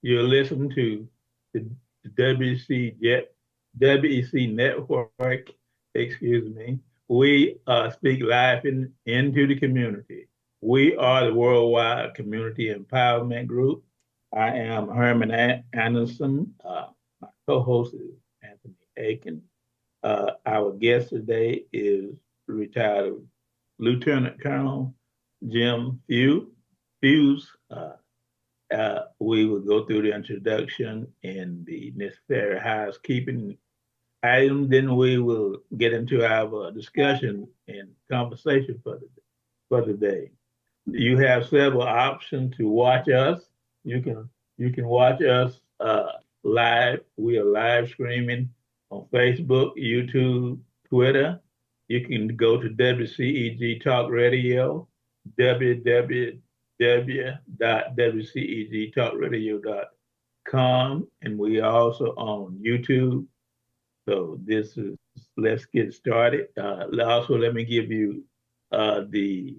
You're listening to the WEC Network, excuse me. We speak live into the community. We are the Worldwide Community Empowerment Group. I am Herman Anderson. My co-host is Anthony Aiken. Our guest today is retired Lieutenant Colonel Jim Fuse. We will go through the introduction and the necessary housekeeping items. Then we will get into our discussion and conversation for the day. You have several options to watch us. You can watch us live. We are live streaming on Facebook, YouTube, Twitter. You can go to WCEG Talk Radio, www.wcegtalkradio.com, and we are also on YouTube. So let's get started. Also, let me give you the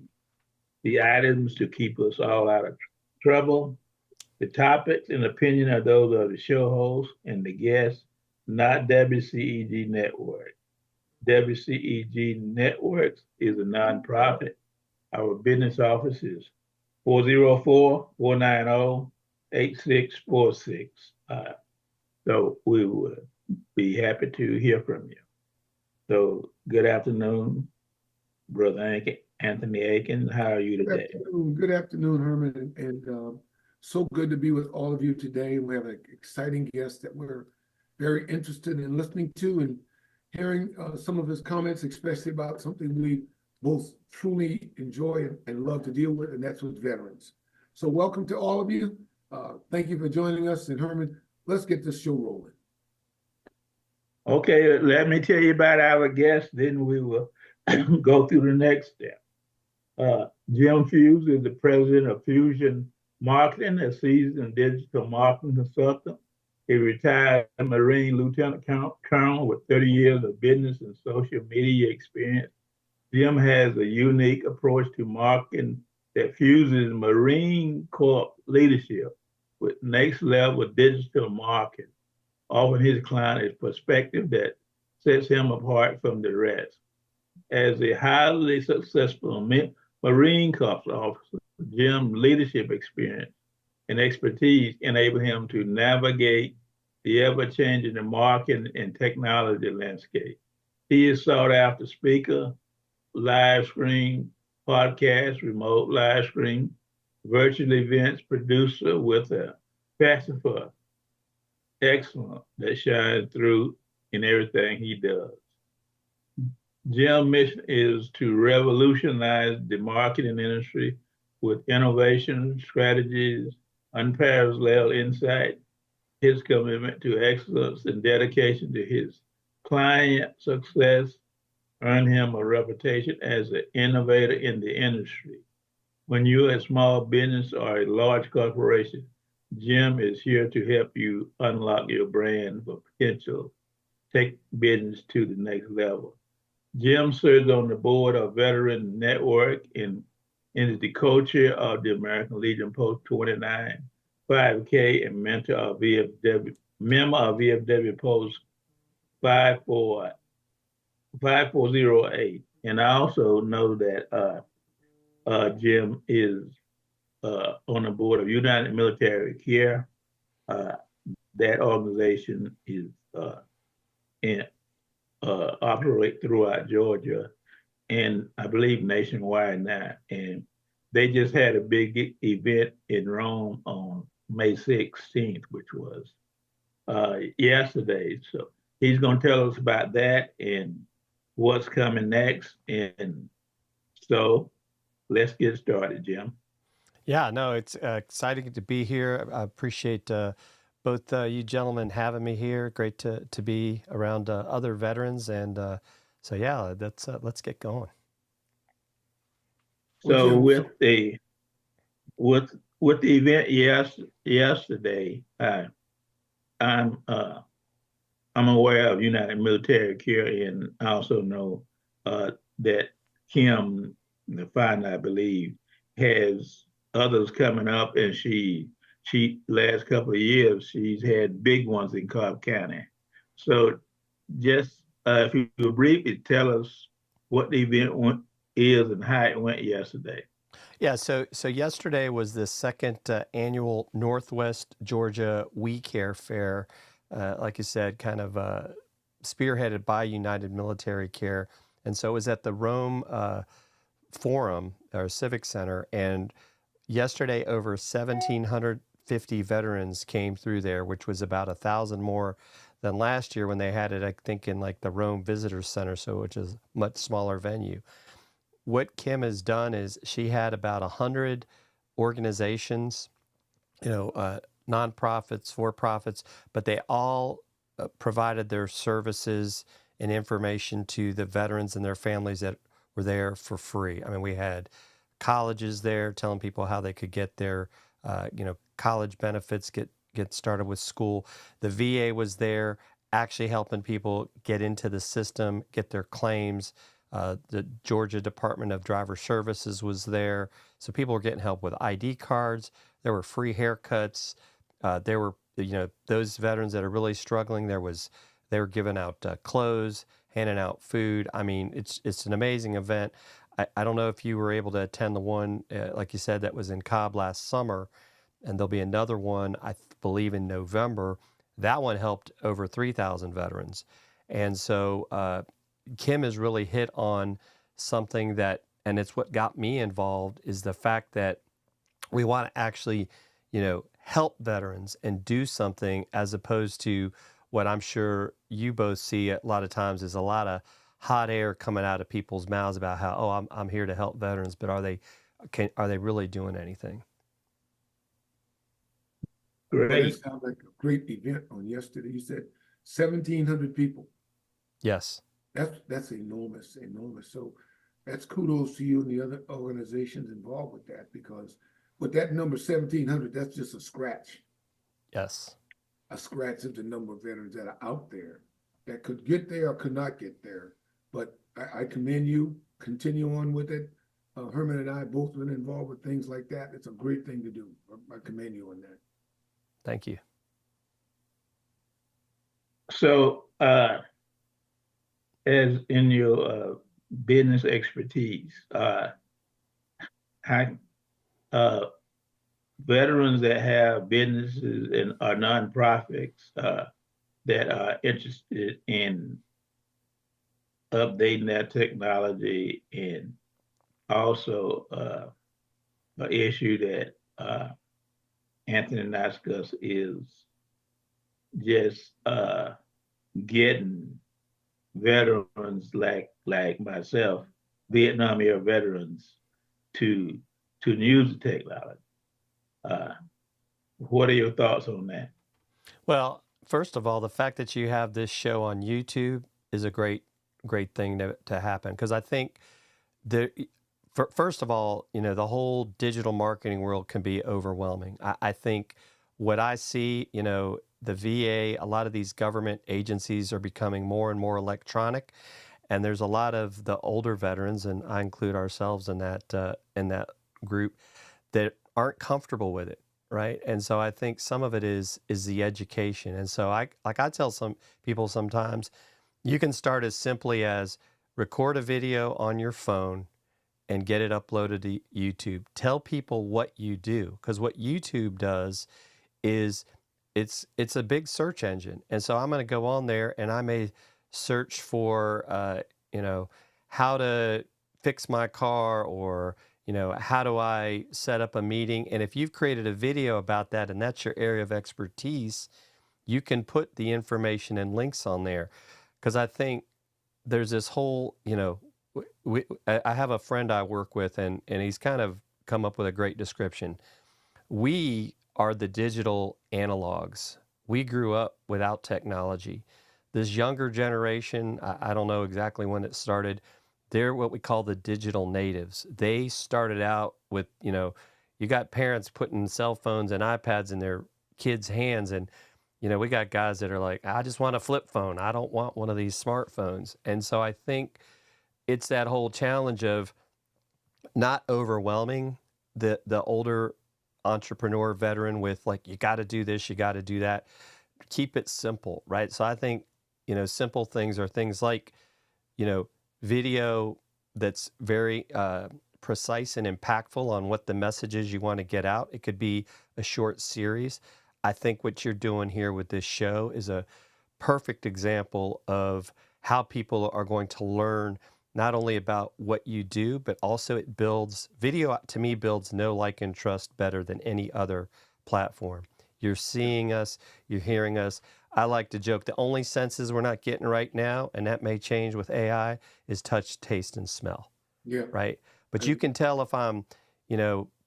items to keep us all out of trouble. The topics and opinion are those of the show host and the guests, not WCEG Network. WCEG Networks is a nonprofit. Our business office is 404-490-8646. So we would be happy to hear from you. So good afternoon, Brother Anthony Aiken. How are you today? Good afternoon, Herman, and so good to be with all of you today. We have an exciting guest that we're very interested in listening to and hearing some of his comments, especially about something we both truly enjoy and love to deal with, and that's with veterans. So welcome to all of you. Thank you for joining us. And Herman, let's get this show rolling. Okay, let me tell you about our guest, then we will go through the next step. Jim Fuse is the president of Fusion Marketing, a seasoned digital marketing consultant. He retired Marine Lieutenant Colonel with 30 years of business and social media experience. Jim has a unique approach to marketing that fuses Marine Corps leadership with next level digital marketing, offering his client a perspective that sets him apart from the rest. As a highly successful Marine Corps officer, Jim's leadership experience and expertise enable him to navigate the ever-changing marketing and technology landscape. He is sought after speaker, live stream, podcast, remote live stream, virtual events producer with a passion for excellence that shines through in everything he does. Jim's mission is to revolutionize the marketing industry with innovation, strategies, unparalleled insight. His commitment to excellence and dedication to his client success earned him a reputation as an innovator in the industry. When you're a small business or a large corporation, Jim is here to help you unlock your brand for potential, take business to the next level. Jim serves on the board of Veteran Network and is the co-chair of the American Legion Post 29 5K and member of VFW Post 5408. And I also know that Jim is on the board of United Military Care. That organization is operate throughout Georgia and I believe nationwide now. And they just had a big event in Rome on May 16th, which was yesterday. So he's going to tell us about that and what's coming next. And so let's get started, Jim. Yeah, no, it's exciting to be here. I appreciate both you gentlemen having me here. Great to be around other veterans. And so, yeah, let's get going. So with the event yesterday, I'm aware of United Military Care, and I also know that Kim, the founder, I believe, has others coming up, and she last couple of years, she's had big ones in Cobb County. So just if you could briefly tell us what the event is and how it went yesterday. Yeah, so yesterday was the second annual Northwest Georgia We Care Fair, like you said, kind of spearheaded by United Military Care, and so it was at the Rome Forum or Civic Center, and yesterday over 1,750 veterans came through there, which was about 1,000 more than last year when they had it, I think, in like the Rome Visitor Center, so which is a much smaller venue. What Kim has done is she had about 100 organizations, nonprofits, for-profits, but they all provided their services and information to the veterans and their families that were there for free. I mean, we had colleges there telling people how they could get their, college benefits, get started with school. The VA was there actually helping people get into the system, get their claims. The Georgia Department of Driver Services was there. So people were getting help with ID cards. There were free haircuts. There were, those veterans that are really struggling, they were giving out clothes, handing out food. I mean, it's an amazing event. I don't know if you were able to attend the one, like you said, that was in Cobb last summer, and there'll be another one, I believe, in November. That one helped over 3,000 veterans. And so Kim has really hit on something that, and it's what got me involved, is the fact that we want to actually, help veterans and do something, as opposed to what I'm sure you both see a lot of times is a lot of hot air coming out of people's mouths about how, oh, I'm here to help veterans, but are they really doing anything? Well, that Great. sounds like a great event on yesterday. You said 1,700 people. Yes. That's enormous. So that's kudos to you and the other organizations involved with that, because with that number 1,700, that's just a scratch. Yes. A scratch of the number of veterans that are out there that could get there or could not get there. But I commend you. Continue on with it. Herman and I both been involved with things like that. It's a great thing to do. I commend you on that. Thank you. So, as in your business expertise, how veterans that have businesses and are nonprofits that are interested in updating their technology, and also an issue that Anthony Nascus is just getting veterans like myself, Vietnam era veterans, to use the technology. What are your thoughts on that? Well, first of all, the fact that you have this show on YouTube is a great thing to happen, because I think first of all, the whole digital marketing world can be overwhelming. I think what I see, the VA, a lot of these government agencies are becoming more and more electronic, and there's a lot of the older veterans, and I include ourselves in that group, that aren't comfortable with it, right? And so I think some of it is the education. And so I tell some people sometimes, you can start as simply as record a video on your phone and get it uploaded to YouTube. Tell people what you do, because what YouTube does is it's a big search engine. And so I'm going to go on there and I may search for how to fix my car, or how do I set up a meeting? And if you've created a video about that and that's your area of expertise, you can put the information and links on there. Because I think there's this whole, I have a friend I work with, and he's kind of come up with a great description. We are the digital analogs. We grew up without technology. This younger generation, I don't know exactly when it started, they're what we call the digital natives. They started out with, you got parents putting cell phones and iPads in their kids' hands, and we got guys that are like, I just want a flip phone. I don't want one of these smartphones. And so I think it's that whole challenge of not overwhelming the older entrepreneur veteran with like, you got to do this, you got to do that. Keep it simple, right? So I think, simple things are things like, video that's very precise and impactful on what the messages you want to get out. It could be a short series. I think what you're doing here with this show is a perfect example of how people are going to learn not only about what you do, but also it builds video, to me, builds know, like, and trust better than any other platform. You're seeing us, you're hearing us. I like to joke, the only senses we're not getting right now, and that may change with AI, is touch, taste, and smell. Yeah. Right? But you can tell if I'm,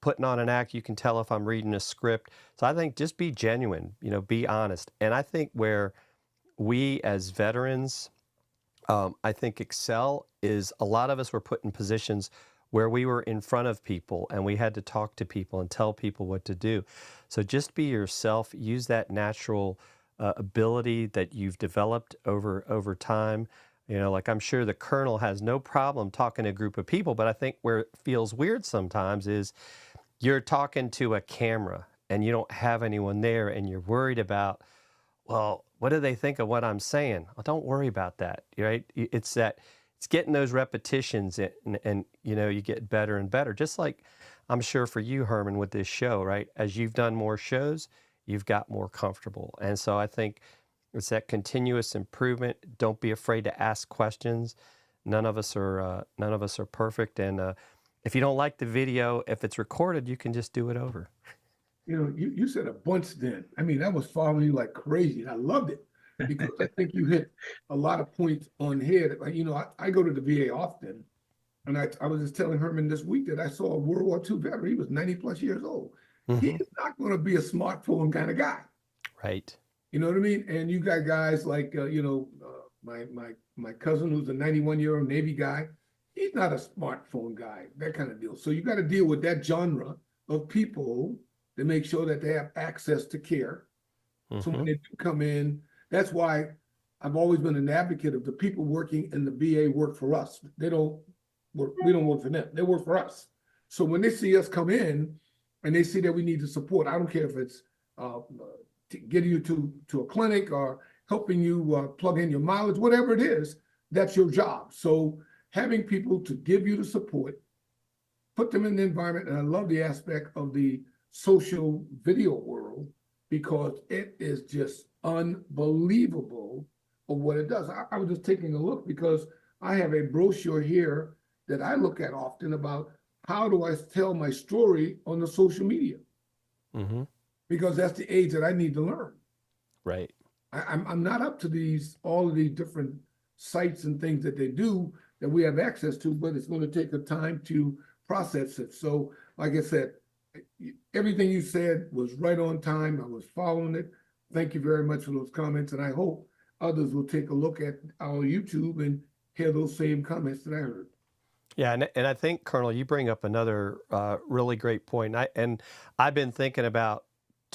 putting on an act, you can tell if I'm reading a script. So I think just be genuine, be honest. And I think where we as veterans, I think excel is a lot of us were put in positions where we were in front of people and we had to talk to people and tell people what to do. So just be yourself, use that natural ability that you've developed over time. Like I'm sure the colonel has no problem talking to a group of people, but I think where it feels weird sometimes is you're talking to a camera and you don't have anyone there and you're worried about, well, what do they think of what I'm saying? Well, don't worry about that, right? It's getting those repetitions and you get better and better. Just like I'm sure for you, Herman, with this show, right? As you've done more shows, you've got more comfortable. And so I think it's that continuous improvement. Don't be afraid to ask questions. None of us are perfect. And if you don't like the video, if it's recorded, you can just do it over. You said a bunch then. I mean, that was following you like crazy. I loved it because I think you hit a lot of points on head. Like, I go to the VA often, and I was just telling Herman this week that I saw a World War II veteran. He was 90 plus years old. Mm-hmm. He's not going to be a smartphone kind of guy. Right. You know what I mean? And you got guys like, my cousin who's a 91-year-old Navy guy. He's not a smartphone guy, that kind of deal. So you got to deal with that genre of people to make sure that they have access to care. Mm-hmm. So when they do come in, that's why I've always been an advocate of the people working in the VA work for us. We don't work for them. They work for us. So when they see us come in and they see that we need to support, I don't care if it's getting you to a clinic or helping you plug in your mileage, whatever it is, that's your job. So having people to give you the support, put them in the environment, and I love the aspect of the social video world because it is just unbelievable of what it does. I was just taking a look because I have a brochure here that I look at often about how do I tell my story on the social media. Mm-hmm. Because that's the age that I need to learn. Right. I'm not up to all of these different sites and things that they do that we have access to, but it's going to take a time to process it. So like I said, everything you said was right on time. I was following it. Thank you very much for those comments. And I hope others will take a look at our YouTube and hear those same comments that I heard. Yeah, and I think, Colonel, you bring up another really great point. I've been thinking about,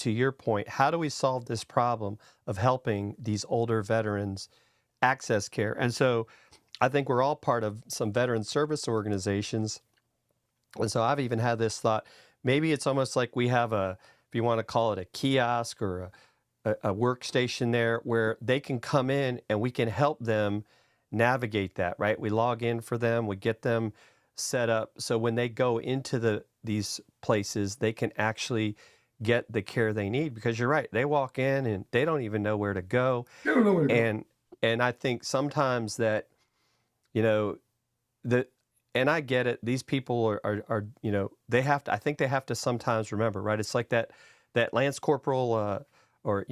to your point, how do we solve this problem of helping these older veterans access care? And so I think we're all part of some veteran service organizations. And so I've even had this thought, maybe it's almost like we have if you want to call it a kiosk or a workstation there where they can come in and we can help them navigate that, right? We log in for them, we get them set up. So when they go into these places, they can actually get the care they need, because you're right. They walk in and they don't even know where to go. They don't know where to go. And I think sometimes that, and I get it. These people are they have to, I think they have to sometimes remember, right? It's like that Lance Corporal or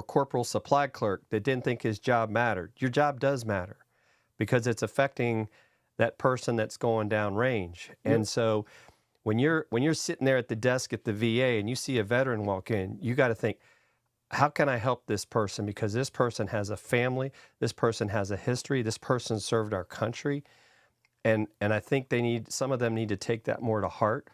Corporal Supply Clerk that didn't think his job mattered. Your job does matter because it's affecting that person that's going down range. Yep. And so when you're sitting there at the desk at the VA and you see a veteran walk in, you got to think, how can I help this person? Because this person has a family, this person has a history, this person served our country. And I think some of them need to take that more to heart.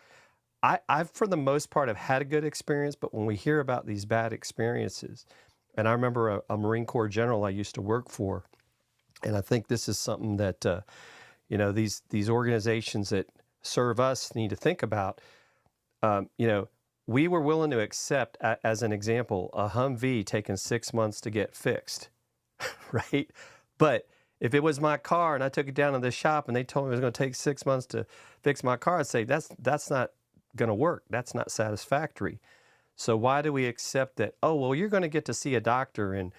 I've, for the most part, have had a good experience, but when we hear about these bad experiences, and I remember a Marine Corps general I used to work for, and I think this is something that, these organizations that serve us need to think about. you know, we were willing to accept, as an example, a Humvee taking 6 months to get fixed, right? But if it was my car and I took it down to the shop and they told me it was going to take 6 months to fix my car, I'd say that's not going to work. That's not satisfactory. So why do we accept that? Oh, well, you're going to get to see a doctor in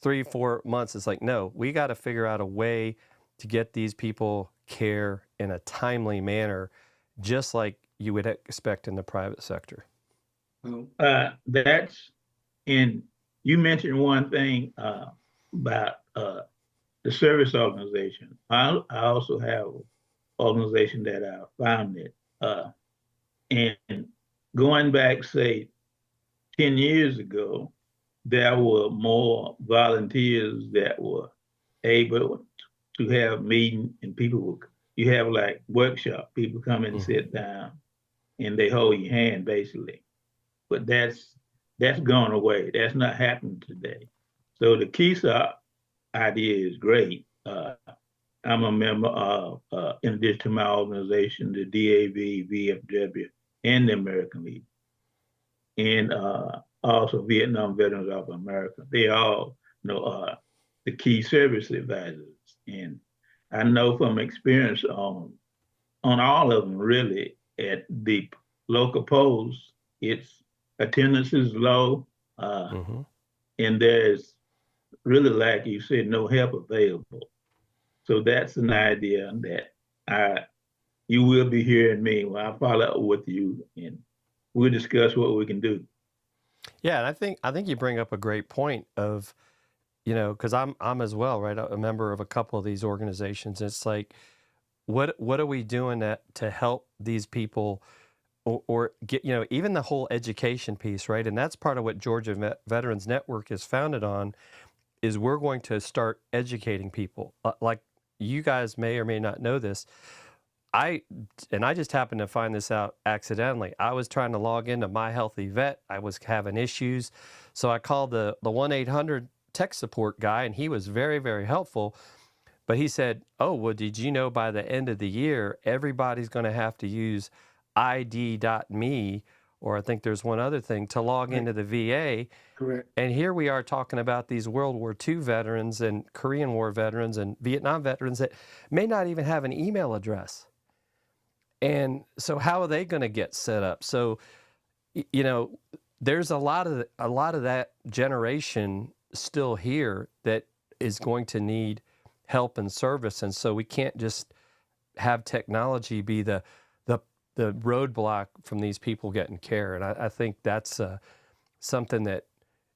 3-4 months. It's like, no, we got to figure out a way to get these people care in a timely manner, just like you would expect in the private sector. That's in, you mentioned one thing about the service organization. I also have an organization that I founded. And going back, say, 10 years ago, there were more volunteers that were able to have meetings, and you have like workshop, people come and sit down and they hold your hand basically. But that's gone away. That's not happening today. So the KESA idea is great. I'm a member of, in addition to my organization, the DAV, VFW, and the American League, and also Vietnam Veterans of America. They all know the key service advisors. And I know from experience on all of them, really, at the local polls, its attendance is low, and there's really, like you said, no help available. So that's an idea that you will be hearing me when I follow up with you, and we'll discuss what we can do. Yeah, and I think you bring up a great point of, you know, because I'm as well, right, a member of a couple of these organizations. It's like, what are we doing to help these people, or get, you know, even the whole education piece, right? And that's part of what Georgia Veterans Network is founded on, is we're going to start educating people. Like, you guys may or may not know this. I just happened to find this out accidentally. I was trying to log into My Healthy Vet. I was having issues. So I called the 1-800 tech support guy, and he was very, very helpful. But he said, oh, well, did you know by the end of the year, everybody's going to have to use ID.me, or I think there's one other thing, to log into the VA. Correct. And here we are talking about these World War II veterans and Korean War veterans and Vietnam veterans that may not even have an email address. And so how are they going to get set up? So, you know, there's a lot of that generation still here that is going to need help and service. And so we can't just have technology be the roadblock from these people getting care. And I think that's something that,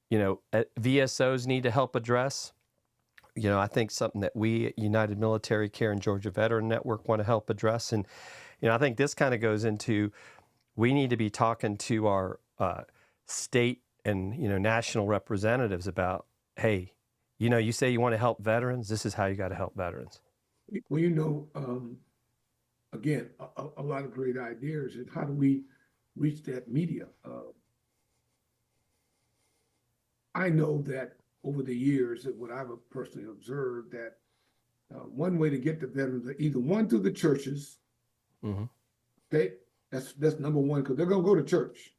you know, VSOs need to help address. You know, I think something that we at United Military Care and Georgia Veteran Network want to help address. And, you know, I think this kind of goes into, we need to be talking to our state and, you know, national representatives about, hey, you know, you say you want to help veterans, this is how you got to help veterans. Well, you know, again, a lot of great ideas. And how do we reach that media? I know that over the years, that what I've personally observed, that one way to get the veterans are either one through the churches. Okay, that's number one, because they're gonna go to church,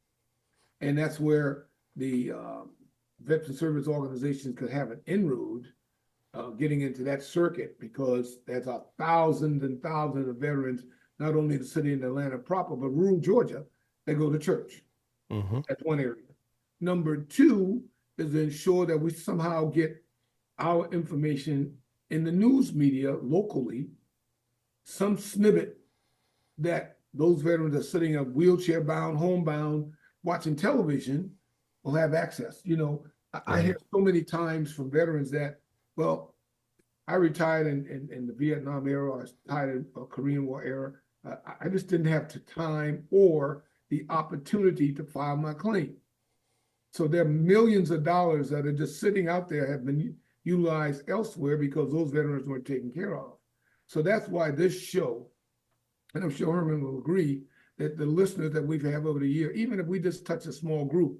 and that's where the veteran service organizations could have an inroad, getting into that circuit, because there's thousands and thousands of veterans, not only in the city of Atlanta proper, but rural Georgia, that go to church. That's one area. Number two is to ensure that we somehow get our information in the news media locally, some snippet that those veterans are sitting up wheelchair bound, homebound, watching television will have access. You know, I hear so many times from veterans that, well, I retired in the Vietnam era, I retired in the Korean War era. I just didn't have the time or the opportunity to file my claim. So there are millions of dollars that are just sitting out there, have been utilized elsewhere because those veterans weren't taken care of. So that's why this show, and I'm sure Herman will agree, that the listeners that we've had over the year, even if we just touch a small group,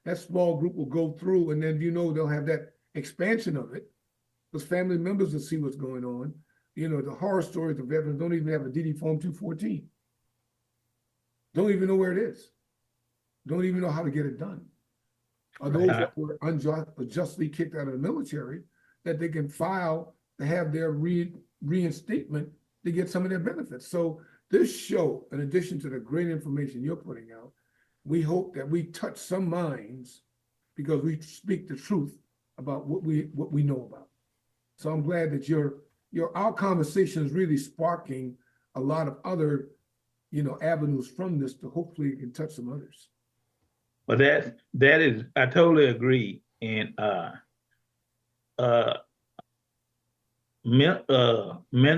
that small group will go through, and then, you know, they'll have that expansion of it, because family members will see what's going on. You know, the horror stories of veterans don't even have a DD Form 214. Don't even know where it is. don't even know how to get it done. Or those that were unjustly kicked out of the military, that they can file to have their reinstatement to get some of their benefits. So this show, in addition to the great information you're putting out, we hope that we touch some minds because we speak the truth about what we know about. So I'm glad that our conversation is really sparking a lot of other, avenues from this to hopefully it can touch some others. Well, that is, I totally agree. And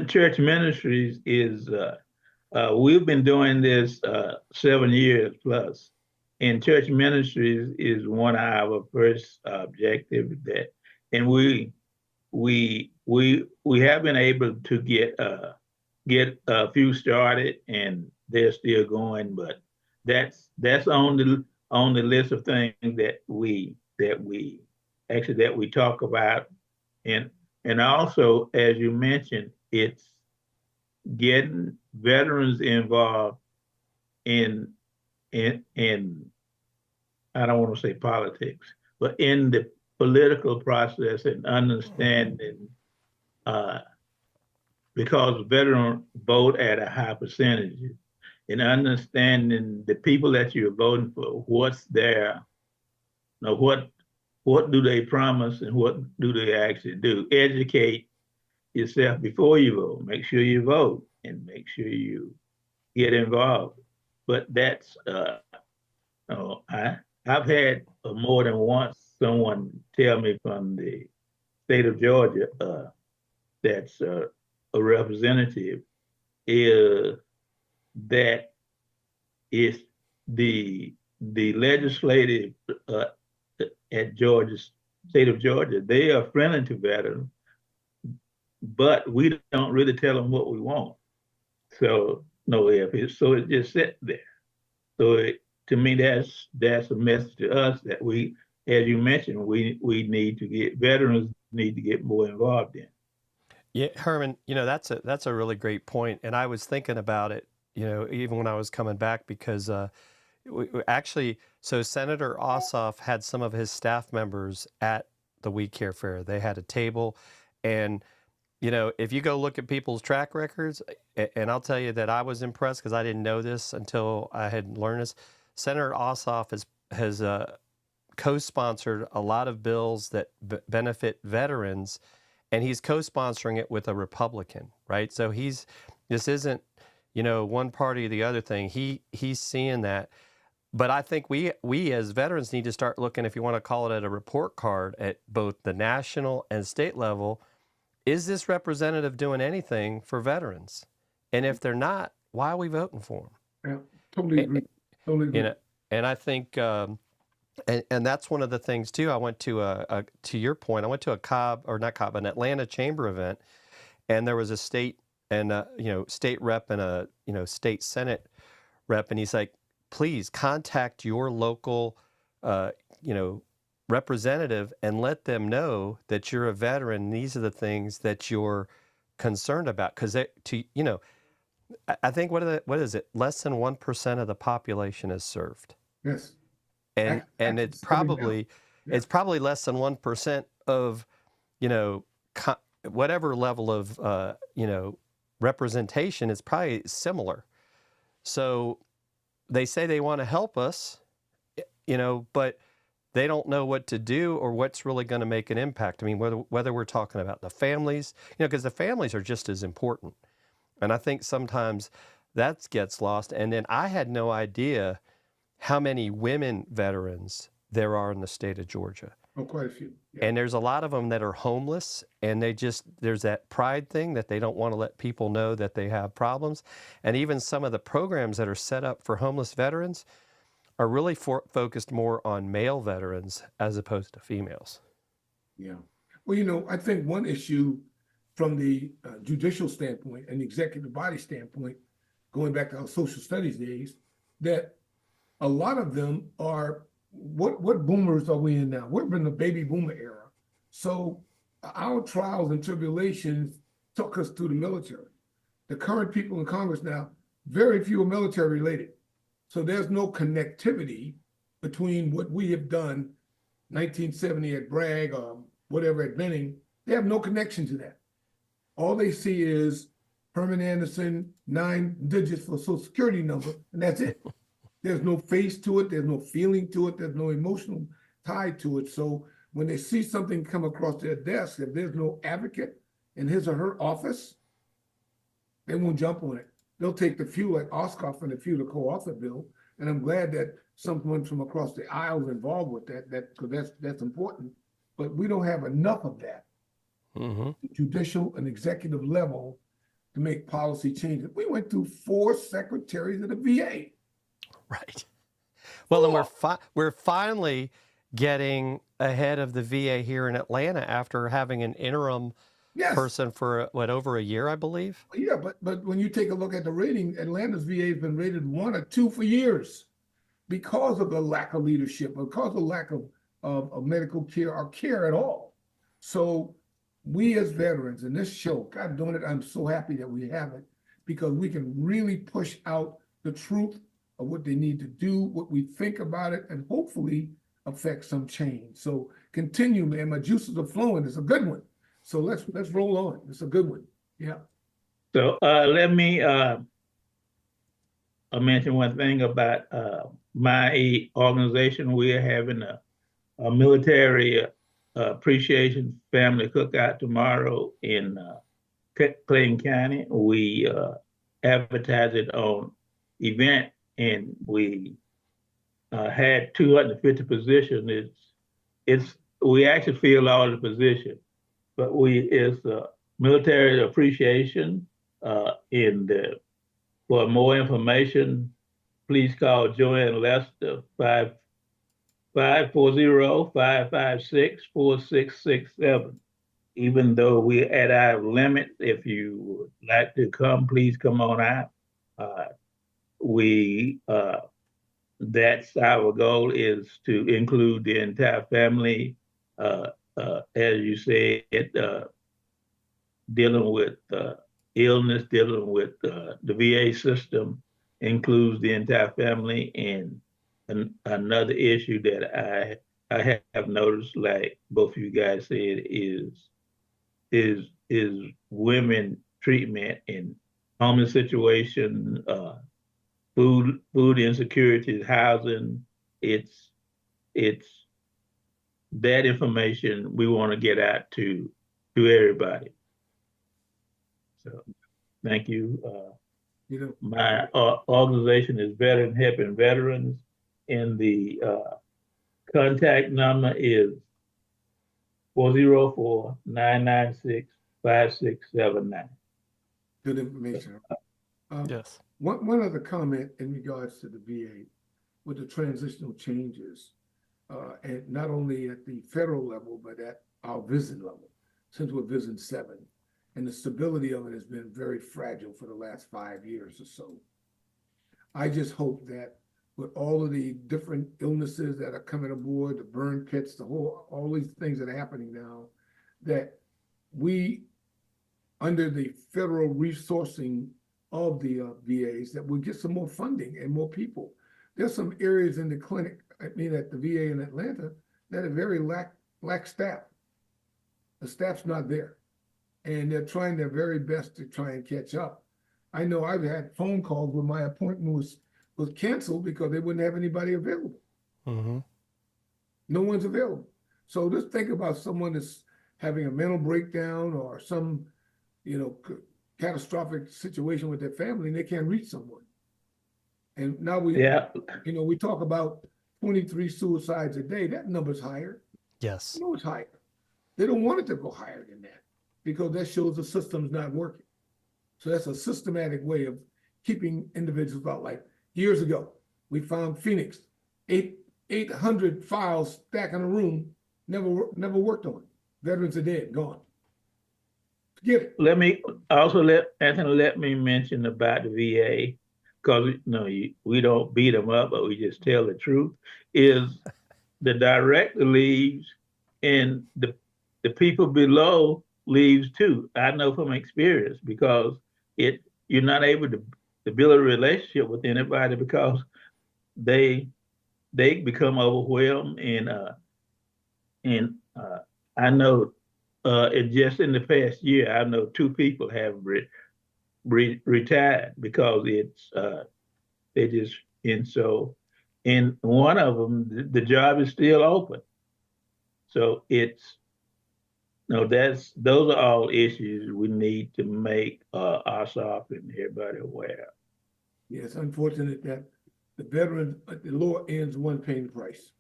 church ministries is we've been doing this 7 years plus, and church ministries is one of our first objectives and we have been able to get a few started, and they're still going, but that's on the list of things that we talk about, and also, as you mentioned, it's getting veterans involved in I don't want to say politics, but in the political process and understanding, because veterans vote at a high percentage, and understanding the people that you're voting for, what's there, what do they promise and what do they actually do. Educate yourself before you vote. Make sure you vote and make sure you get involved. But that's I've had more than once someone tell me from the state of Georgia that's a representative is that it's the legislative at state of Georgia, they are friendly to veterans, but we don't really tell them what we want. So it just sits there. So to me, that's a message to us that we, as you mentioned, veterans need to get more involved in. Yeah, Herman, that's a really great point. And I was thinking about it, even when I was coming back, because so Senator Ossoff had some of his staff members at the We Care Fair. They had a table, and if you go look at people's track records, and I'll tell you that I was impressed because I didn't know this until I had learned this. Senator Ossoff has co-sponsored a lot of bills that benefit veterans, and he's co-sponsoring it with a Republican, right? So this isn't, one party or the other thing. He's seeing that. But I think we as veterans need to start looking, if you want to call it, at a report card at both the national and state level. Is this representative doing anything for veterans? And if they're not, why are we voting for them? Yeah, totally agree. Totally agree. And I think, and that's one of the things too. I went to to your point, I went to an Atlanta chamber event, and there was a state and state rep and a state senate rep, and he's like, please contact your local representative and let them know that you're a veteran. These are the things that you're concerned about, because I think what is it? Less than 1% of the population is served. Yes. And it's probably less than 1% of whatever level of representation is probably similar. So they say they want to help us, but they don't know what to do or what's really going to make an impact. I mean, whether we're talking about the families, because the families are just as important. And I think sometimes that gets lost. And then I had no idea how many women veterans there are in the state of Georgia. Oh, quite a few. Yeah. And there's a lot of them that are homeless, and there's that pride thing that they don't want to let people know that they have problems. And even some of the programs that are set up for homeless veterans are really focused more on male veterans as opposed to females. Yeah. Well, I think one issue from the judicial standpoint and the executive body standpoint, going back to our social studies days, that a lot of them are, what boomers are we in now? We're in the baby boomer era. So our trials and tribulations took us through the military. The current people in Congress now, very few are military related. So there's no connectivity between what we have done, 1970 at Bragg or whatever at Benning. They have no connection to that. All they see is Herman Anderson, 9 digits for Social Security number, and that's it. There's no face to it. There's no feeling to it. There's no emotional tie to it. So when they see something come across their desk, if there's no advocate in his or her office, they won't jump on it. They'll take the few, like Oscar and the few to co-author bill. And I'm glad that someone from across the aisle is involved with that, because that's important. But we don't have enough of that. Judicial and executive level to make policy changes. We went through 4 secretaries of the VA. Right. Well, and we're finally getting ahead of the VA here in Atlanta after having an interim person for over a year, I believe. Yeah, but when you take a look at the rating, Atlanta's VA has been rated 1 or 2 for years because of the lack of leadership, because of the lack of medical care or care at all. So we as veterans in this show, God darn it, I'm so happy that we have it, because we can really push out the truth of what they need to do, what we think about it, and hopefully affect some change. So continue, man. My juices are flowing. It's a good one. So let's roll on. It's a good one. Yeah. So let me mention one thing about my organization. We are having a military appreciation family cookout tomorrow in Clayton County. We advertised it on event, and we had 250 positions. We actually filled all the positions, but it's military appreciation. For more information, please call Joanne Lester 540-556-4667. Even though we're at our limit, if you would like to come, please come on out. That's our goal, is to include the entire family. As you said, dealing with illness, dealing with the VA system includes the entire family. And another issue that I have noticed, like both of you guys said, is women treatment in homeless situation, food insecurity, housing. It's that information we want to get out to everybody. So thank you. My organization is Veteran Helping Veterans, and the contact number is 404-996-5679. Good information. Yes. One other comment in regards to the VA with the transitional changes, and not only at the federal level, but at our visit level, since we're Vision 7. And the stability of it has been very fragile for the last 5 years or so. I just hope that with all of the different illnesses that are coming aboard, the burn pits, all these things that are happening now, that we, under the federal resourcing of the VAs, that we'll get some more funding and more people. There's some areas in the clinic, at the VA in Atlanta, that are very lack staff. The staff's not there. And they're trying their very best to try and catch up. I know I've had phone calls where my appointment was canceled because they wouldn't have anybody available. No one's available. So just think about someone that's having a mental breakdown or some, catastrophic situation with their family, and they can't reach someone. And now we talk about 23 suicides a day. That number's higher. Yes. I know it's higher. They don't want it to go higher than that, because that shows the system's not working. So that's a systematic way of keeping individuals out. Like years ago, we found Phoenix, 800 files stacked in a room, never worked on. Veterans are dead, gone. Forget it. Let me mention about the VA, because we don't beat them up, but we just tell the truth. Is the director leaves, and the people below leaves too. I know from experience, because you're not able to build a relationship with anybody, because they they become overwhelmed, and I know just in the past year, I know two people have retired because they just, and so, and one of them, the job is still open. So it's, no, those are all issues we need to make ourselves and everybody aware. Yeah, it's unfortunate that the veterans at the lower end's one paying the price.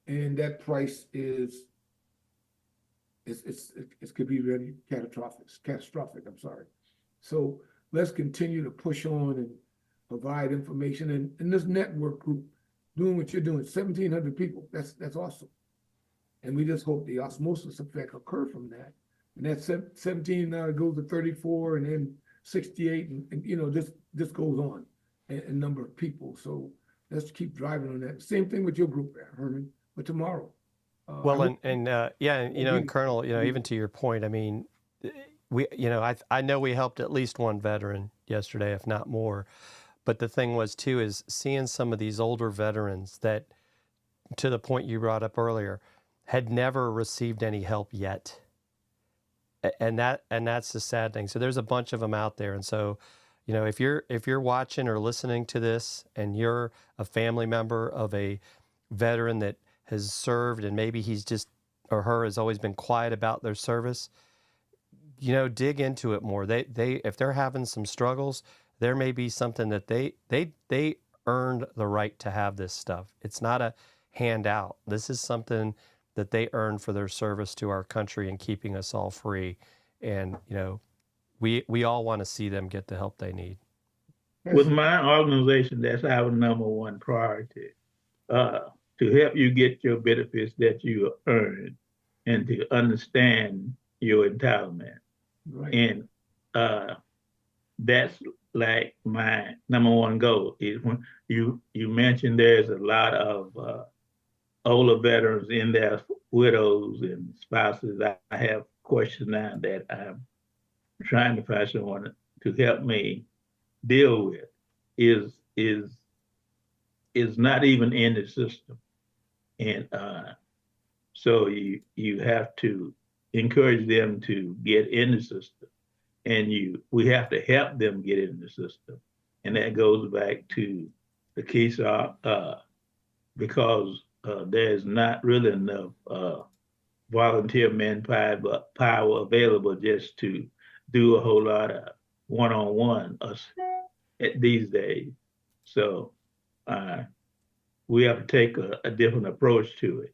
And that price is it could be really catastrophic, I'm sorry. So let's continue to push on and provide information. And this network group doing what you're doing, 1,700 people, that's awesome. And we just hope the osmosis effect occur from that. And that 17 now goes to 34 and then 68 and you know, this goes on a number of people. So let's keep driving on that. Same thing with your group, Herman, but tomorrow. Well, yeah, you know, and Colonel, you know, even to your point, I mean, you know, I know we helped at least one veteran yesterday, if not more. But the thing was too is seeing some of these older veterans that, to the point you brought up earlier, had never received any help yet, and that's the sad thing. So there's a bunch of them out there, and so, you know, if you're watching or listening to this, and you're a family member of a veteran that has served, and maybe he's just or her has always been quiet about their service, you know, dig into it more. They if they're having some struggles, there may be something that they earned the right to have this stuff. It's not a handout. This is something that they earned for their service to our country and keeping us all free. And, you know, we all want to see them get the help they need. With my organization, that's our number one priority, to help you get your benefits that you earned and to understand your entitlement. Right. And that's like my number one goal is when you mentioned there's a lot of older veterans in their widows and spouses. I have questions now that I'm trying to find someone to help me deal with is not even in the system. And so you have to encourage them to get in the system, and we have to help them get in the system. And that goes back to the KESA, because there's not really enough volunteer manpower available just to do a whole lot of one-on-one these days. So we have to take a different approach to it.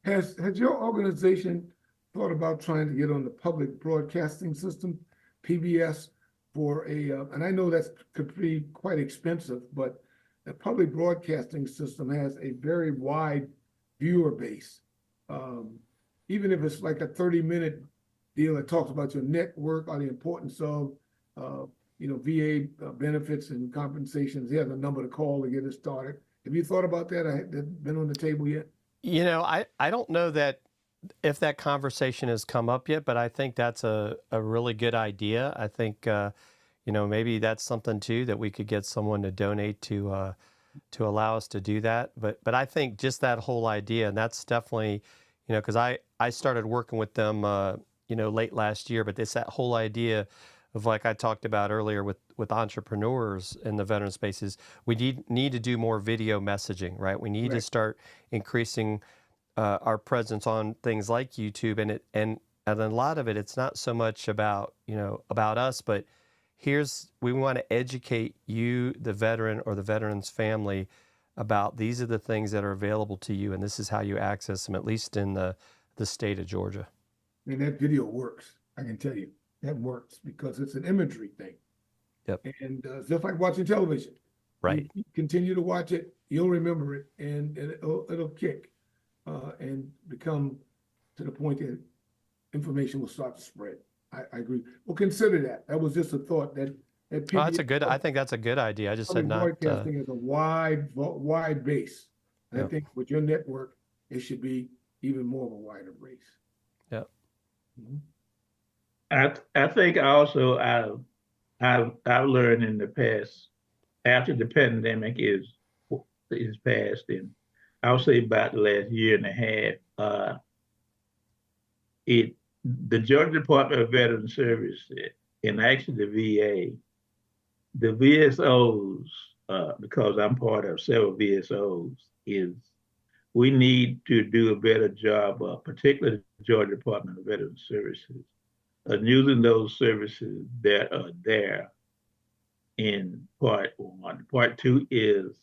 Has your organization thought about trying to get on the public broadcasting system, PBS, for and I know that could be quite expensive, but the public broadcasting system has a very wide viewer base. Even if it's like a 30-minute deal that talks about your network or the importance of, you know, VA benefits and compensations, they have a number to call to get it started. Have you thought about that? Has that been on the table yet? You know, I don't know that if that conversation has come up yet, but I think that's a really good idea. I think, you know, maybe that's something too that we could get someone to donate to allow us to do that. But I think just that whole idea, and that's definitely, you know, because I started working with them, you know, late last year, but it's that whole idea of, like I talked about earlier with entrepreneurs in the veteran spaces, we need to do more video messaging, right? We need to start increasing our presence on things like YouTube, and a lot of it, it's not so much about, you know, about us, but we want to educate you, the veteran or the veteran's family, about these are the things that are available to you, and this is how you access them, at least in the state of Georgia. And that video works. I can tell you that works because it's an imagery thing. Yep. And just like watching television, right? You continue to watch it, you'll remember it, and it'll kick and become to the point that information will start to spread. I agree. Well, consider that. That was just a thought that Oh, that's a good. I think that's a good idea. I just said not. Broadcasting is a wide base, and I think with your network, it should be even more of a wider base. Yeah. Mm-hmm. I think also I've learned in the past, after the pandemic, is is passed in, I'll say about the last year and a half. The Georgia Department of Veteran Services and actually the VA, the VSOs, because I'm part of several VSOs, is we need to do a better job, particularly the Georgia Department of Veteran Services, of using those services that are there in part one. Part two is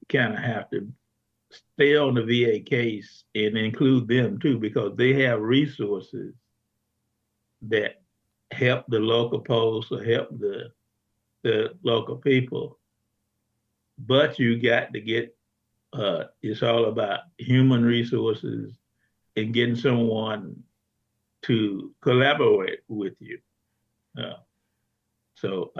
kind of have to stay on the VA case and include them too, because they have resources that help the local posts or help the local people. But you got to get, it's all about human resources and getting someone to collaborate with you. So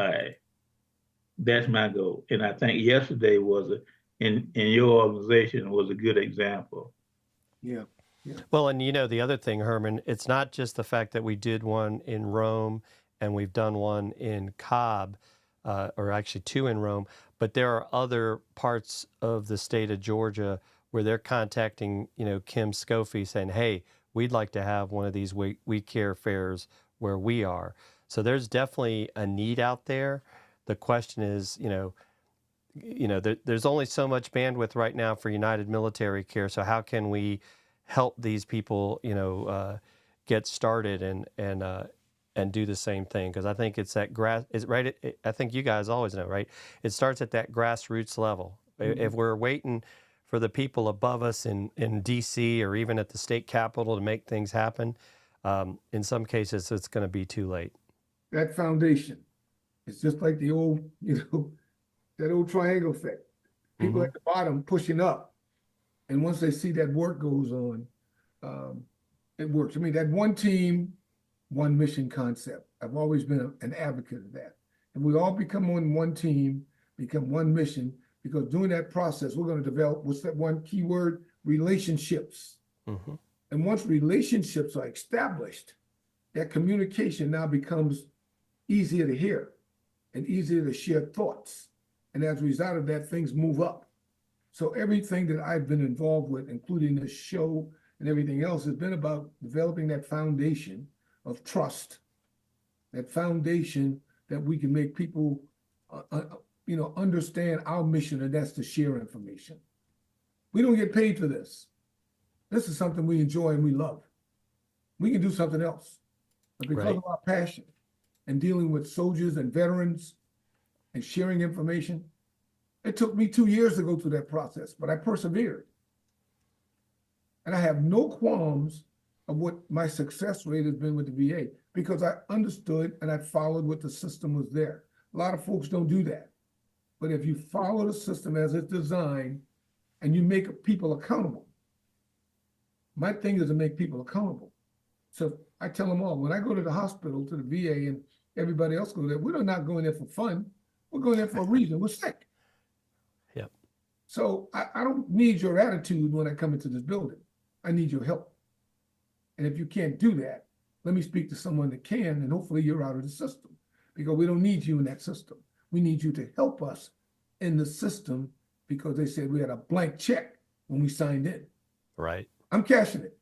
that's my goal. And I think yesterday was in your organization was a good example. Yeah. Well, and the other thing, Herman, it's not just the fact that we did one in Rome and we've done one in Cobb, or actually two in Rome, but there are other parts of the state of Georgia where they're contacting, Kim Scofie saying, hey, we'd like to have one of these We Care fairs where we are. So there's definitely a need out there. The question is, there's only so much bandwidth right now for United Military Care. So how can we help these people, get started and do the same thing? Because I think it's that I think you guys always know, right? It starts at that grassroots level. Mm-hmm. If we're waiting for the people above us in D.C. or even at the state capitol to make things happen, in some cases it's going to be too late. That foundation, it's just like the old, that old triangle effect. People at the bottom pushing up. And once they see that work goes on, it works. I mean, that one team, one mission concept. I've always been an advocate of that. And we all become on one team, become one mission, because during that process, we're going to develop, what's that one key word? Relationships. Mm-hmm. And once relationships are established, that communication now becomes easier to hear and easier to share thoughts. And as a result of that, things move up. So everything that I've been involved with, including this show and everything else, has been about developing that foundation of trust, that foundation that we can make people, understand our mission, and that's to share information. We don't get paid for this. This is something we enjoy and we love. We can do something else, but because of our passion and dealing with soldiers and veterans and sharing information, it took me 2 years to go through that process, but I persevered. And I have no qualms of what my success rate has been with the VA, because I understood and I followed what the system was there. A lot of folks don't do that. But if you follow the system as it's designed and you make people accountable, my thing is to make people accountable. So I tell them all, when I go to the hospital, to the VA, and everybody else goes there, we're not going there for fun. We're going there for a reason. We're sick. Yep. So I don't need your attitude when I come into this building. I need your help. And if you can't do that, let me speak to someone that can, and hopefully you're out of the system, because we don't need you in that system. We need you to help us in the system, because they said we had a blank check when we signed in. Right. I'm cashing it.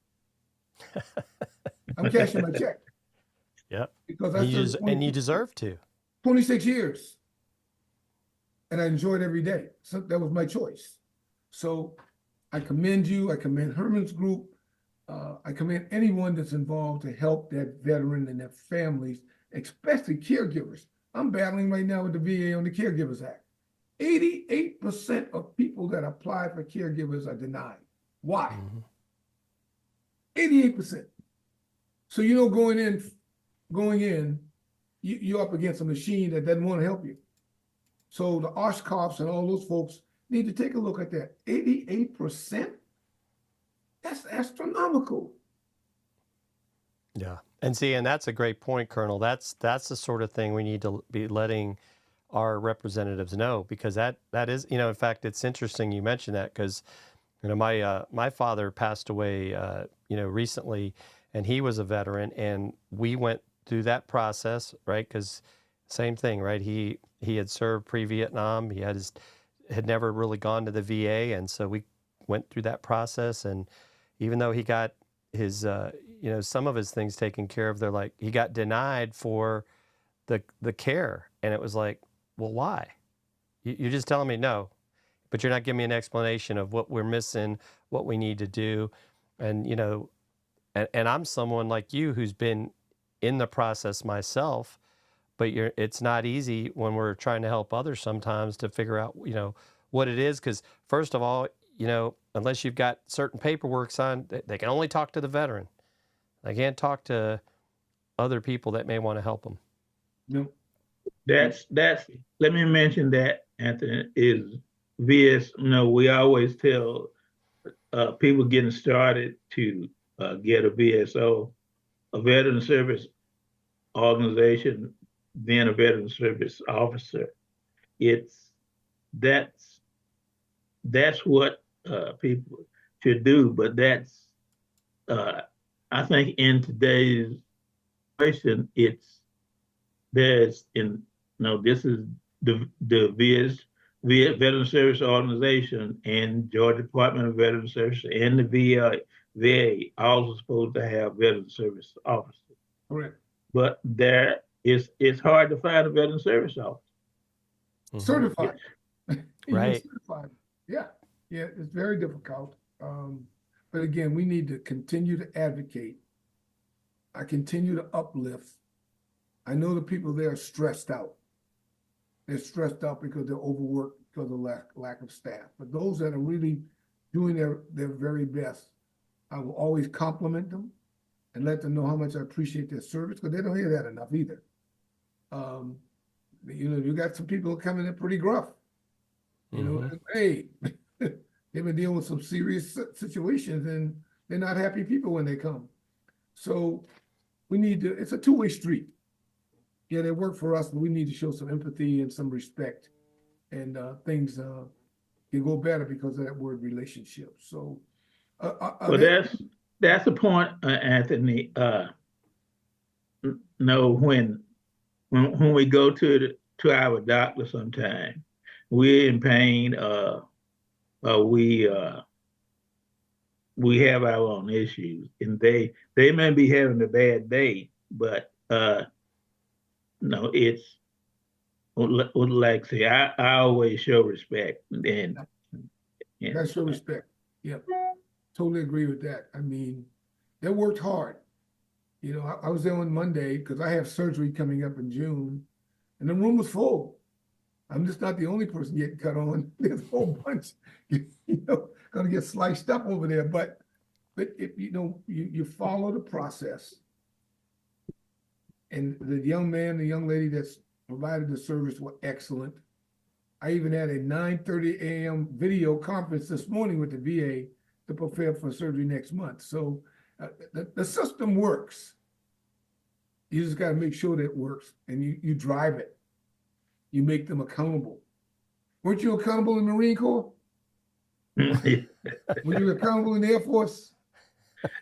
I'm cashing my check. Yep. Because you deserve to. 26 years. And I enjoyed every day. So that was my choice. So I commend you. I commend Herman's group. I commend anyone that's involved to help that veteran and their families, especially caregivers. I'm battling right now with the VA on the Caregivers Act. 88% of people that apply for caregivers are denied. Why? 88%. So, going in, you're up against a machine that doesn't want to help you. So the Oshkoffs and all those folks need to take a look at that. 88%? That's astronomical. Yeah. And that's a great point, Colonel. That's the sort of thing we need to be letting our representatives know, because that is, in fact, it's interesting you mentioned that, because, my father passed away, recently, and he was a veteran, and we went through that process, right? Because same thing, right? He had served pre-Vietnam. He had his had never really gone to the VA, and so we went through that process. And even though he got his, some of his things taken care of, they're like, he got denied for the care, and it was like, well, why? You're just telling me no, but you're not giving me an explanation of what we're missing, what we need to do, and and I'm someone like you who's been in the process myself, but it's not easy when we're trying to help others sometimes to figure out, what it is. Because first of all, unless you've got certain paperwork signed, they can only talk to the veteran. They can't talk to other people that may want to help them. No. That's let me mention that, Anthony, is VS, we always tell people getting started to get a VSO, a veteran service organization, then a veteran service officer. That's what people should do, but that's I think in today's situation, this is the Veteran Service Organization and Georgia Department of Veteran Services and the VA also supposed to have veteran service officers. Correct. But it's hard to find a veteran service officer. Certified. Right. Certified. Yeah, it's very difficult. But again, we need to continue to advocate. I continue to uplift. I know the people there are stressed out. They're stressed out because they're overworked because of lack of staff. But those that are really doing their very best, I will always compliment them and let them know how much I appreciate their service, because they don't hear that enough either. You got some people coming in pretty gruff. Hey, they've been dealing with some serious situations and they're not happy people when they come. So we need to, it's a two-way street. Yeah, they work for us, but we need to show some empathy and some respect, and things can go better because of that word relationship. So, well, that's the point, Anthony. When we go to our doctor, sometime we're in pain. We have our own issues, and they may be having a bad day, but no, it's like say I always show respect, and that's show respect. Yep, totally agree with that. I mean, they worked hard. I was there on Monday because I have surgery coming up in June, and the room was full. I'm just not the only person getting cut on. There's a whole bunch, gonna get sliced up over there. But if you follow the process. And the young man, the young lady that's provided the service were excellent. I even had a 9:30 a.m. video conference this morning with the VA to prepare for surgery next month. So the system works. You just got to make sure that it works, and you drive it. You make them accountable. Weren't you accountable in the Marine Corps? Were you accountable in the Air Force?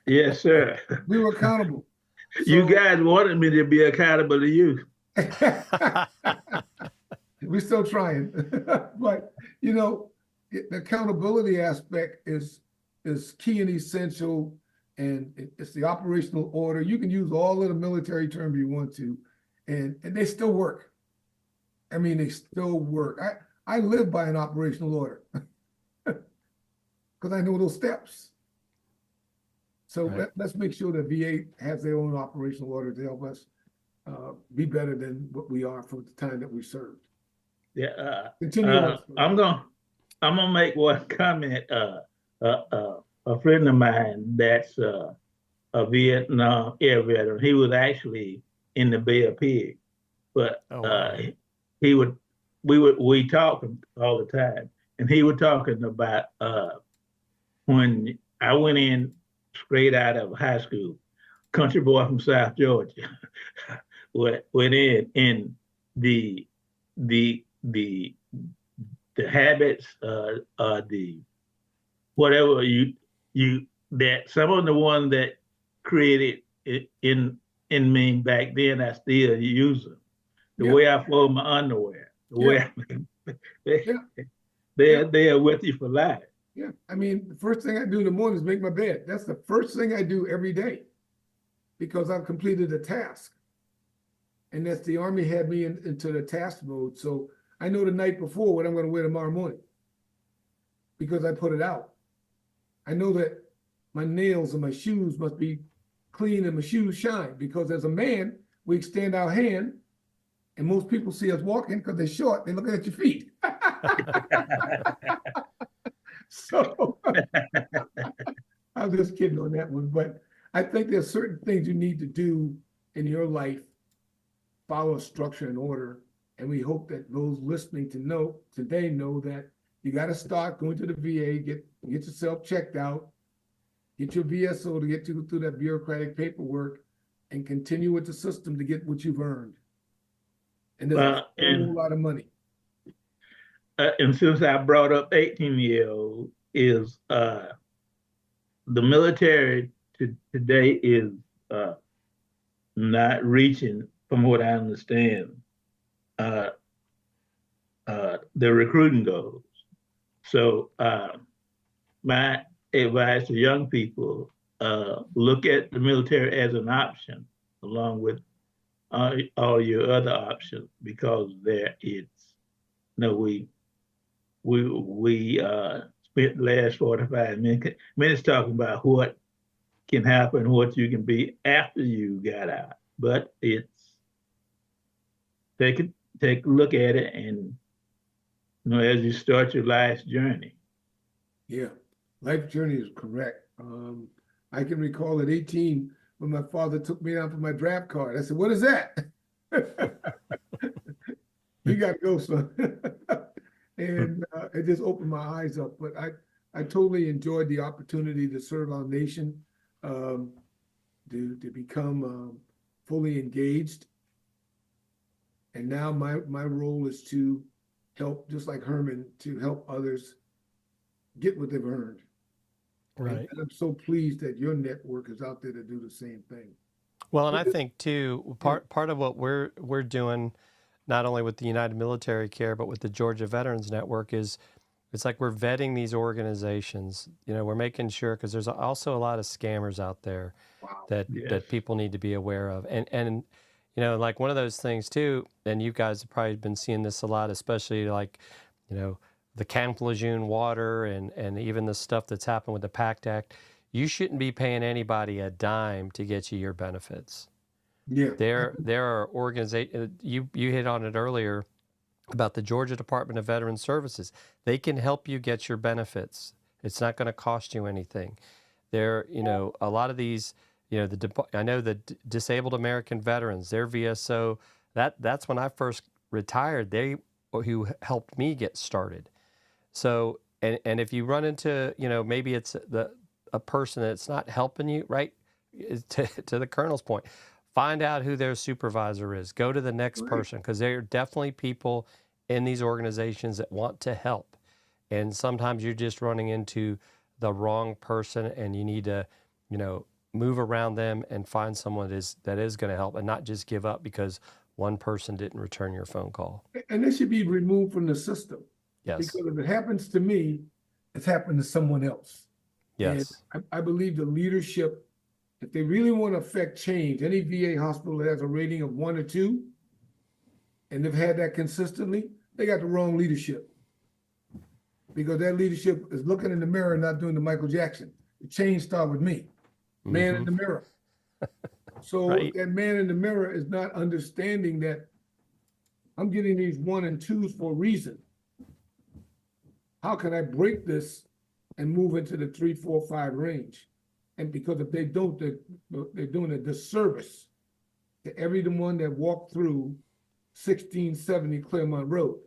Yes, sir. We were accountable. You guys wanted me to be accountable to you. We're still trying, but the accountability aspect is key and essential, and it's the operational order. You can use all of the military terms you want to, and they still work. I mean, they still work. I live by an operational order because I know those steps. So right. Let's make sure the VA has their own operational order to help us be better than what we are for the time that we served. Yeah. Continue on. I'm gonna make one comment. A friend of mine that's a Vietnam air veteran. He was actually in the Bay of Pigs, but wow. we talk all the time, and he was talking about when I went in straight out of high school, country boy from South Georgia, went in, and the habits, the whatever that some of the ones that created it in me back then, I still use them. The way I fold my underwear, the way They are with you for life. Yeah, I mean, the first thing I do in the morning is make my bed. That's the first thing I do every day because I've completed a task. And that's the Army had me into the task mode. So I know the night before what I'm going to wear tomorrow morning because I put it out. I know that my nails and my shoes must be clean and my shoes shine because as a man, we extend our hand and most people see us walking because they're short, they're looking at your feet. So I'm just kidding on that one, but I think there's certain things you need to do in your life, follow a structure and order, and we hope that those listening today know that you got to start going to the VA, get yourself checked out, get your VSO to get you through that bureaucratic paperwork, and continue with the system to get what you've earned. And there's a whole lot of money. And since I brought up 18-year-old, is the military today is not reaching, from what I understand, the recruiting goals. So my advice to young people, look at the military as an option, along with all your other options, because there it's, we spent the last 45 minutes talking about what can happen, what you can be after you got out. But it's, take a look at it, and as you start your life's journey. Yeah, life journey is correct. I can recall at 18 when my father took me down for my draft card. I said, "What is that?" You got to go, son. And it just opened my eyes up. But I totally enjoyed the opportunity to serve our nation, to become fully engaged. And now my role is to help, just like Herman, to help others get what they've earned. Right. And I'm so pleased that your network is out there to do the same thing. Well, and I think too, part of what we're doing, not only with the United Military Care, but with the Georgia Veterans Network, is it's like we're vetting these organizations. We're making sure, because there's also a lot of scammers out there that people need to be aware of. And like one of those things too, and you guys have probably been seeing this a lot, especially like, the Camp Lejeune water and even the stuff that's happened with the PACT Act. You shouldn't be paying anybody a dime to get you your benefits. Yeah. There are organizations, you hit on it earlier about the Georgia Department of Veterans Services. They can help you get your benefits. It's not going to cost you anything. There, a lot of these, I know the Disabled American Veterans, their VSO, that's when I first retired. They who helped me get started. So, and if you run into, maybe it's a person that's not helping you, right? To the Colonel's point, find out who their supervisor is. Go to the next person, because there are definitely people in these organizations that want to help. And sometimes you're just running into the wrong person, and you need to, move around them and find someone that is going to help, and not just give up because one person didn't return your phone call. And they should be removed from the system. Yes. Because if it happens to me, it's happened to someone else. Yes. And I believe the leadership, if they really want to affect change, any VA hospital that has a rating of 1 or 2, and they've had that consistently, they got the wrong leadership. Because that leadership is looking in the mirror and not doing the Michael Jackson. The change starts with me, man in the mirror. So that man in the mirror is not understanding that I'm getting these 1 and 2s for a reason. How can I break this and move into the 3, 4, 5 range? And because if they don't, they're doing a disservice to everyone that walked through 1670 Claremont Road.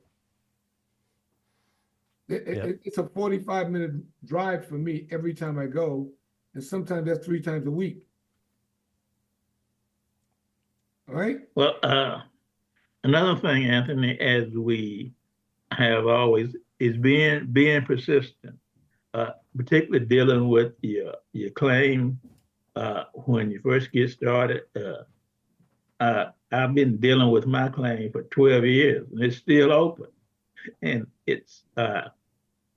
It's a 45-minute drive for me every time I go, and sometimes that's 3 times a week. All right? Well, another thing, Anthony, as we have always, is being persistent, particularly dealing with your claim when you first get started. I've been dealing with my claim for 12 years, and it's still open. And it's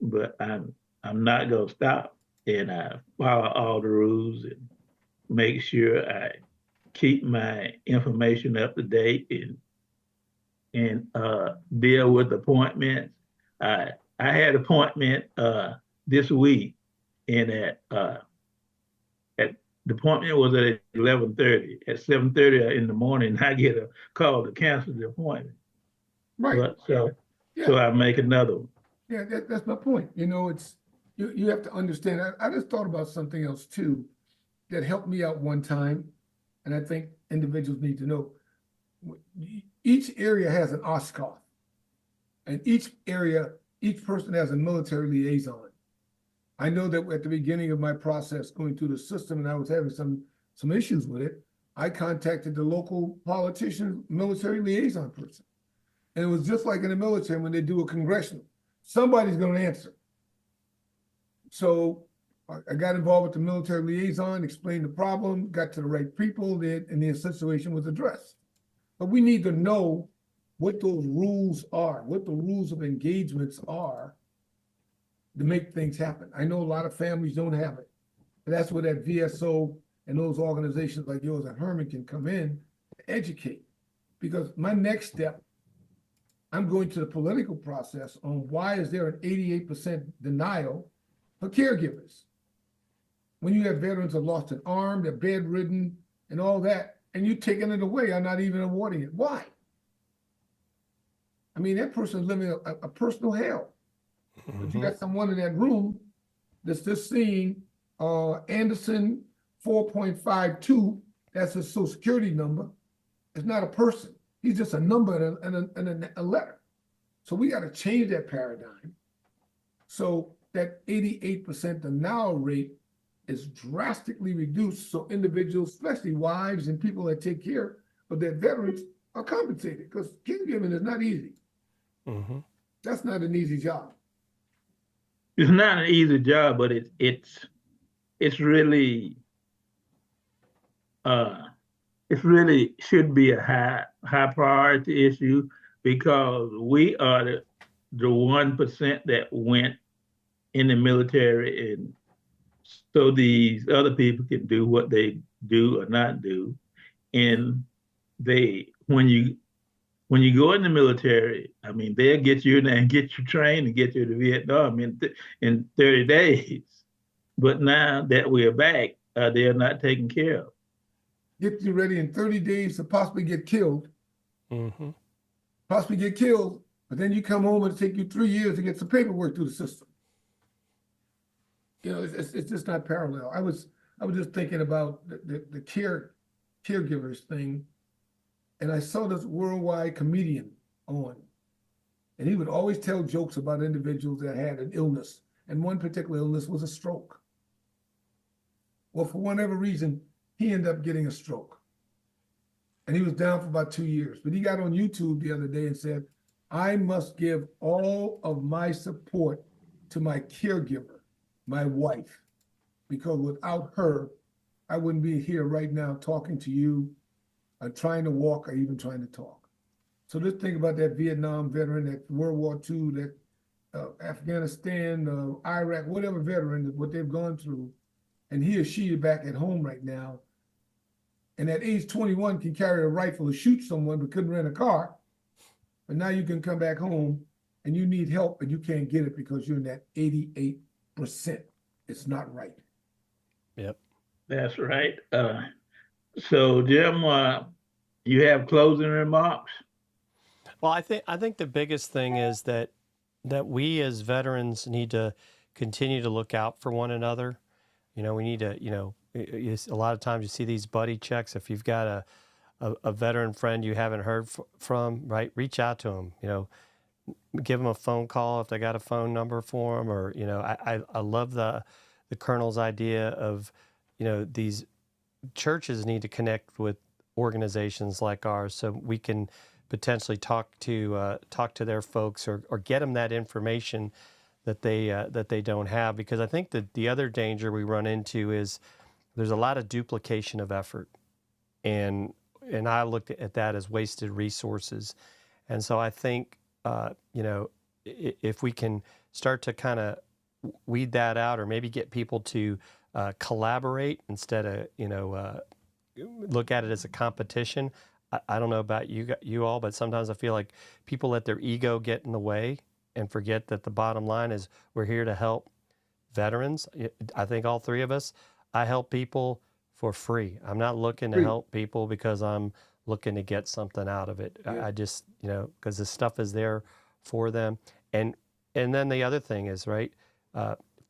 but I'm not gonna stop, and I follow all the rules and make sure I keep my information up to date and deal with appointments. I had an appointment this week, and at the appointment was at 11:30. At 7:30 in the morning, I get a call to cancel the appointment. Right. But so Yeah. I make another one. Yeah, that's my point. You know, it's you have to understand. I just thought about something else too that helped me out one time, and I think individuals need to know. Each area has an OSCOF, and each person has a military liaison. I know that at the beginning of my process going through the system, and I was having some issues with it, I contacted the local politician, military liaison person. And it was just like in the military when they do a congressional, somebody's going to answer. So I got involved with the military liaison, explained the problem, got to the right people, and the situation was addressed. But we need to know what those rules are, what the rules of engagements are to make things happen. I know a lot of families don't have it. And that's where that VSO and those organizations like yours and Herman can come in to educate. Because my next step, I'm going to the political process on why is there an 88% denial for caregivers? When you have veterans who have lost an arm, they're bedridden and all that, and you're taking it away, I'm not even awarding it. Why? I mean, that person's living a personal hell. But you got someone in that room that's just seeing Anderson 4.52, that's his social security number. It's not a person. He's just a number and a letter. So we got to change that paradigm. So that 88% denial rate is drastically reduced. So individuals, especially wives and people that take care of their veterans, are compensated because caregiving is not easy. Mm-hmm. That's not an easy job. It's not an easy job, but it's really it really should be a high priority issue because we are the 1% that went in the military, and so these other people can do what they do or not do. And when you go in the military, I mean, they'll get you in there and get you trained and get you to Vietnam in 30 days. But now that we're back, they're not taken care of. Get you ready in 30 days to possibly get killed. Mm-hmm. Possibly get killed, but then you come home and it take you 3 years to get some paperwork through the system. You know, it's just not parallel. I was just thinking about the caregivers thing, and I saw this worldwide comedian on, and he would always tell jokes about individuals that had an illness, and one particular illness was a stroke. Well, for whatever reason, he ended up getting a stroke. And he was down for about 2 years. But he got on YouTube the other day and said, I must give all of my support to my caregiver, my wife, because without her, I wouldn't be here right now talking to you, trying to walk or even trying to talk. So just think about that Vietnam veteran, that World War II, that Afghanistan, Iraq, whatever veteran, what they've gone through, and he or she is back at home right now, and at age 21 can carry a rifle or shoot someone but couldn't rent a car, but now you can come back home and you need help and you can't get it because you're in that 88%. It's not right. Yep. That's right. So, Jim, you have closing remarks? Well, I think the biggest thing is that we as veterans need to continue to look out for one another. You know, we need to, you know, a lot of times you see these buddy checks. If you've got a veteran friend you haven't heard from, right, reach out to them, you know, give them a phone call if they got a phone number for them, or, you know, I love the Colonel's idea of, you know, these churches need to connect with organizations like ours so we can potentially talk to their folks or get them that information that they don't have. Because I think that the other danger we run into is there's a lot of duplication of effort, and I looked at that as wasted resources. And so I think you know, if we can start to kind of weed that out, or maybe get people to collaborate instead of, look at it as a competition. I don't know about you all, but sometimes I feel like people let their ego get in the way and forget that the bottom line is we're here to help veterans. I think all three of us, I help people for free. I'm not looking to help people because I'm looking to get something out of it. Yeah. I just, because this stuff is there for them. And then the other thing is, right,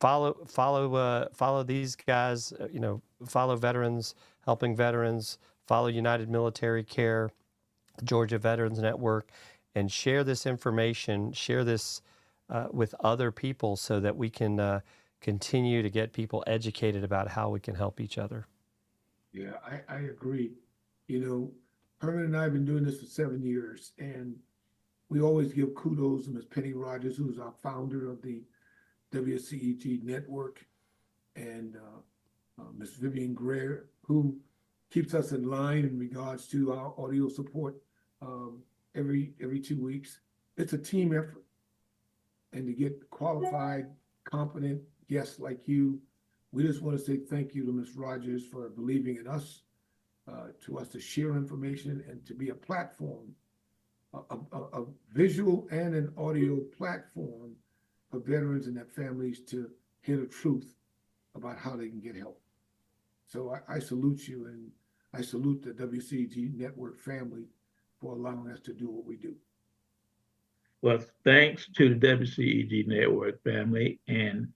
follow these guys, follow veterans, helping veterans, follow United Military Care, Georgia Veterans Network, and share this information, share this with other people so that we can continue to get people educated about how we can help each other. Yeah, I agree. Herman and I have been doing this for 7 years, and we always give kudos to Ms. Penny Rogers, who's our founder of the WCEG Network, and Ms. Vivian Greer, who keeps us in line in regards to our audio support every 2 weeks. It's a team effort, and to get qualified, competent guests like you, we just want to say thank you to Ms. Rogers for believing in us, to us to share information and to be a platform, a visual and an audio platform for veterans and their families to hear the truth about how they can get help. So I salute you, and I salute the WCEG Network family for allowing us to do what we do. Well, thanks to the WCEG Network family, and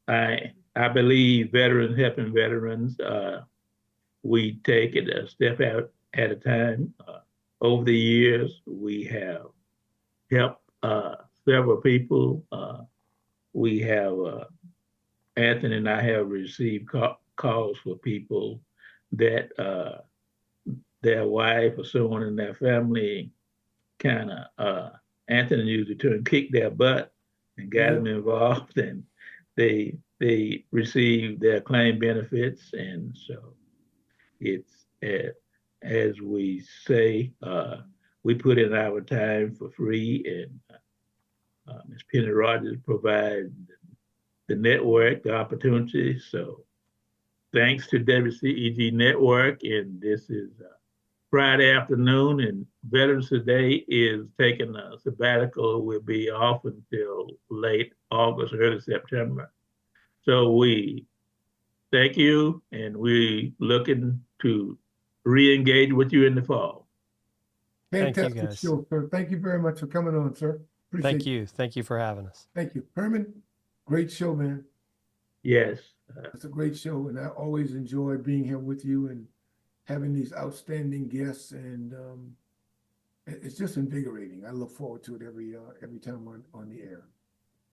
I believe veterans helping veterans. We take it a step out at a time. Over the years, we have helped several people. We have, Anthony and I have received calls for people that their wife or someone in their family kind of, Anthony used the term, kick their butt and got them involved, and they received their claim benefits. And so it's, as we say, we put in our time for free, and Ms. Penny Rogers provides the network, the opportunity. So thanks to WCEG Network, and this is Friday afternoon, and Veterans Day is taking a sabbatical. We'll be off until late August, early September. So we thank you, and we're looking to re-engage with you in the fall. Fantastic Thank you, guys. show, sir. Thank you very much for coming on, sir. Appreciate Thank you. Thank you for having us. Thank you. Herman, great show, man. Yes. It's a great show, and I always enjoy being here with you and having these outstanding guests, and it's just invigorating. I look forward to it every time on the air.